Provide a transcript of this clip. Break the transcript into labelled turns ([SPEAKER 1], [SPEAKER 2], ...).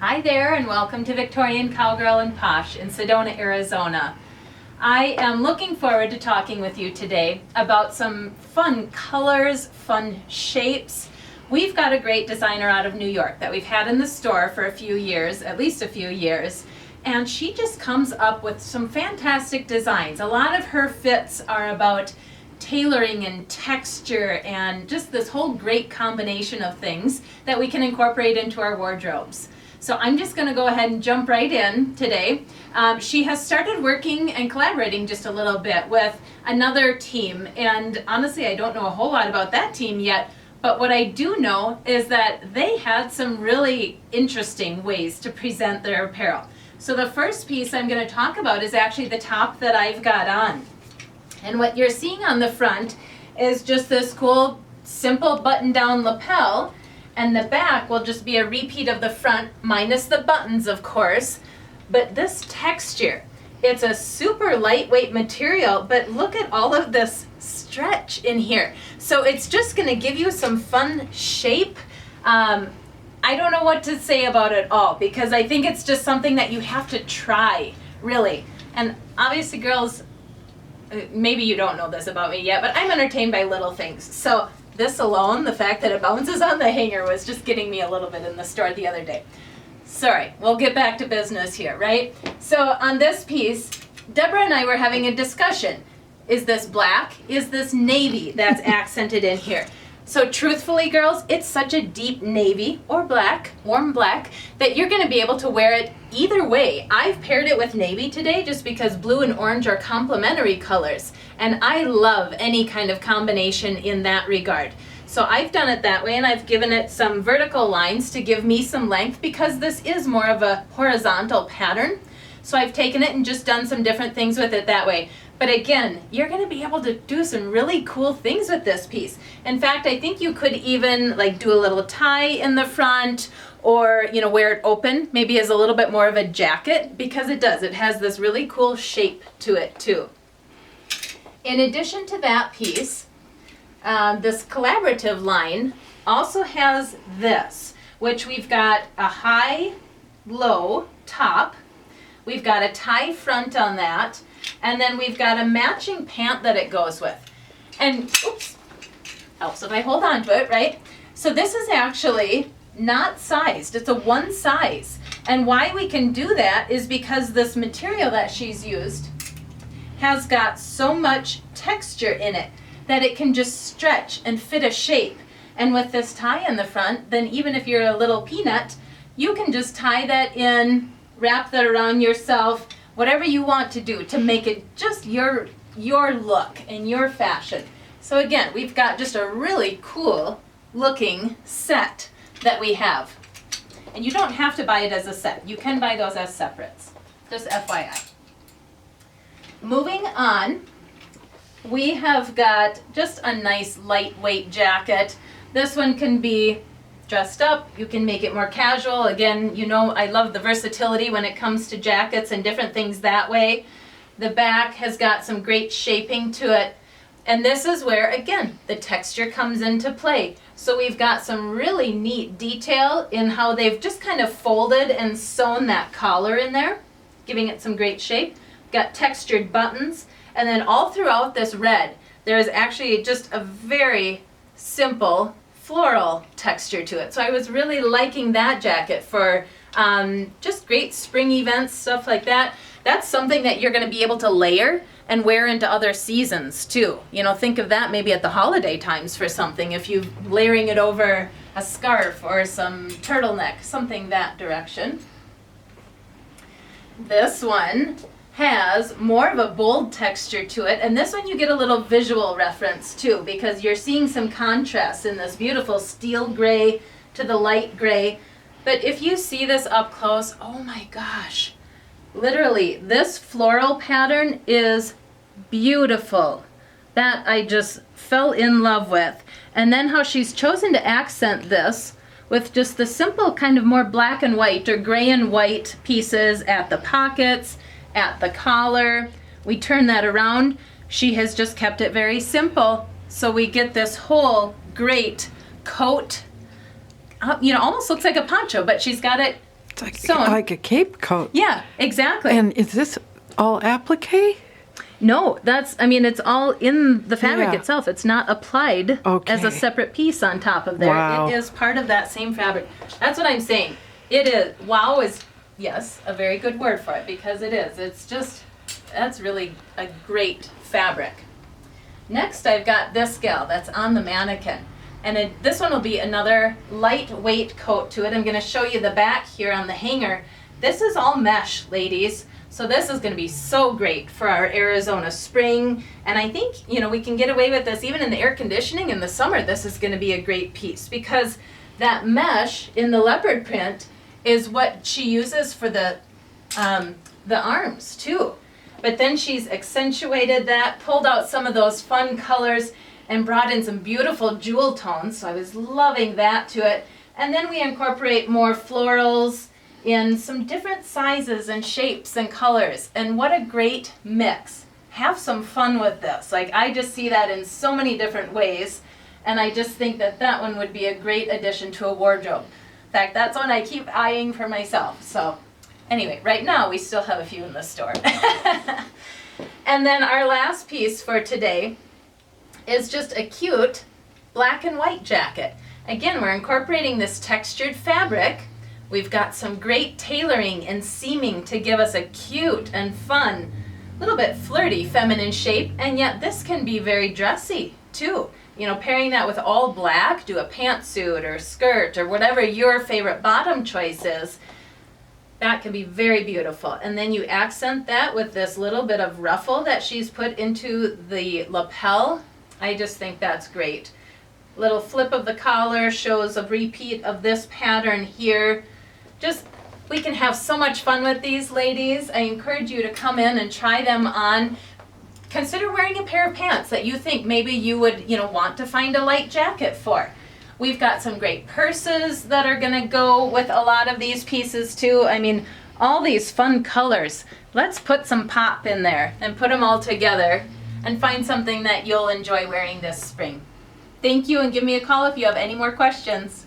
[SPEAKER 1] Hi there, and welcome to Victorian Cowgirl and Posh in Sedona, Arizona. I am looking forward to talking with you today about some fun colors, fun shapes. We've got a great designer out of New York that we've had in the store for a few years, at least a few years, and she just comes up with some fantastic designs. A lot of her fits are about tailoring and texture and just this whole great combination of things that we can incorporate into our wardrobes. So I'm just going to go ahead and jump right in today. She has started working and collaborating just a little bit with another team, and honestly I don't know a whole lot about that team yet, but what I do know is that they had some really interesting ways to present their apparel. So the first piece I'm going to talk about is actually the top that I've got on. And what you're seeing on the front is just this cool simple button down lapel, and the back will just be a repeat of the front minus the buttons, of course. But this texture, it's a super lightweight material, but look at all of this stretch in here. So it's just going to give you some fun shape. I don't know what to say about it all, because I think it's just something that you have to try, really. And obviously, girls, maybe you don't know this about me yet, but I'm entertained by little things. So this alone, the fact that it bounces on the hanger, was just getting me a little bit in the store the other day. Sorry, we'll get back to business here, right? So on this piece, Deborah and I were having a discussion. Is this black? Is this navy that's accented in here? So truthfully, girls, it's such a deep navy or black, warm black, that you're going to be able to wear it either way. I've paired it with navy today just because blue and orange are complementary colors, and I love any kind of combination in that regard. So I've done it that way, and I've given it some vertical lines to give me some length because this is more of a horizontal pattern. So I've taken it and just done some different things with it that way. But again, you're going to be able to do some really cool things with this piece. In fact, I think you could even like do a little tie in the front, or wear it open, maybe as a little bit more of a jacket, because it does. It has this really cool shape to it too. In addition to that piece, this collaborative line also has this, which we've got a high-low top. We've got a tie front on that, and then we've got a matching pant that it goes with. And, oops, helps if I hold on to it, right? So this is actually not sized. It's a one size. And why we can do that is because this material that she's used has got so much texture in it that it can just stretch and fit a shape. And with this tie in the front, then even if you're a little peanut, you can just tie that in, wrap that around yourself, whatever you want to do to make it just your look and your fashion. So again, we've got just a really cool looking set that we have. And you don't have to buy it as a set. You can buy those as separates. Just FYI. Moving on, we have got just a nice lightweight jacket. This one can be dressed up. You can make it more casual. Again, I love the versatility when it comes to jackets and different things that way. The back has got some great shaping to it. And this is where, again, the texture comes into play. So we've got some really neat detail in how they've just kind of folded and sewn that collar in there, giving it some great shape. Got textured buttons. And then all throughout this red, there's actually just a very simple floral texture to it. So I was really liking that jacket for just great spring events, stuff like that. That's something that you're going to be able to layer and wear into other seasons too. Think of that maybe at the holiday times for something, if you're layering it over a scarf or some turtleneck, something that direction. This one has more of a bold texture to it, and this one you get a little visual reference too, because you're seeing some contrast in this beautiful steel gray to the light gray. But if you see this up close, oh my gosh, literally this floral pattern is beautiful. That I just fell in love with. And then how she's chosen to accent this with just the simple kind of more black and white or gray and white pieces at the pockets, at the collar. We turn that around. She has just kept it very simple, so we get this whole great coat. Almost looks like a poncho, but she's got it
[SPEAKER 2] It's like,
[SPEAKER 1] sewn.
[SPEAKER 2] like a cape coat.
[SPEAKER 1] Yeah, exactly.
[SPEAKER 2] And is this all applique?
[SPEAKER 1] No, it's all in the fabric
[SPEAKER 2] Yeah.
[SPEAKER 1] itself. It's not applied as a
[SPEAKER 2] Okay.
[SPEAKER 1] separate piece on top of there.
[SPEAKER 2] Wow.
[SPEAKER 1] It is part of that same fabric. That's what I'm saying. It is, wow is, yes, a very good word for it, because it is. It's just, that's really a great fabric. Next, I've got this gal that's on the mannequin. And this one will be another lightweight coat to it. I'm going to show you the back here on the hanger. This is all mesh, ladies. So this is going to be so great for our Arizona spring. And I think, we can get away with this even in the air conditioning in the summer. This is going to be a great piece, because that mesh in the leopard print is what she uses for the arms too. But then she's accentuated that, pulled out some of those fun colors, and brought in some beautiful jewel tones. So I was loving that to it. And then we incorporate more florals in some different sizes and shapes and colors. And what a great mix. Have some fun with this. Like, I just see that in so many different ways. And I just think that that one would be a great addition to a wardrobe. In fact, that's one I keep eyeing for myself. So anyway, right now we still have a few in the store. And then our last piece for today is just a cute black and white jacket. Again, we're incorporating this textured fabric. We've got some great tailoring and seaming to give us a cute and fun, little bit flirty feminine shape, and yet this can be very dressy too. Pairing that with all black, do a pantsuit or skirt or whatever your favorite bottom choice is. That can be very beautiful. And then you accent that with this little bit of ruffle that she's put into the lapel. I just think that's great. Little flip of the collar shows a repeat of this pattern here. We can have so much fun with these, ladies. I encourage you to come in and try them on. Consider wearing a pair of pants that you think maybe you would, want to find a light jacket for. We've got some great purses that are going to go with a lot of these pieces too. All these fun colors. Let's put some pop in there and put them all together and find something that you'll enjoy wearing this spring. Thank you, and give me a call if you have any more questions.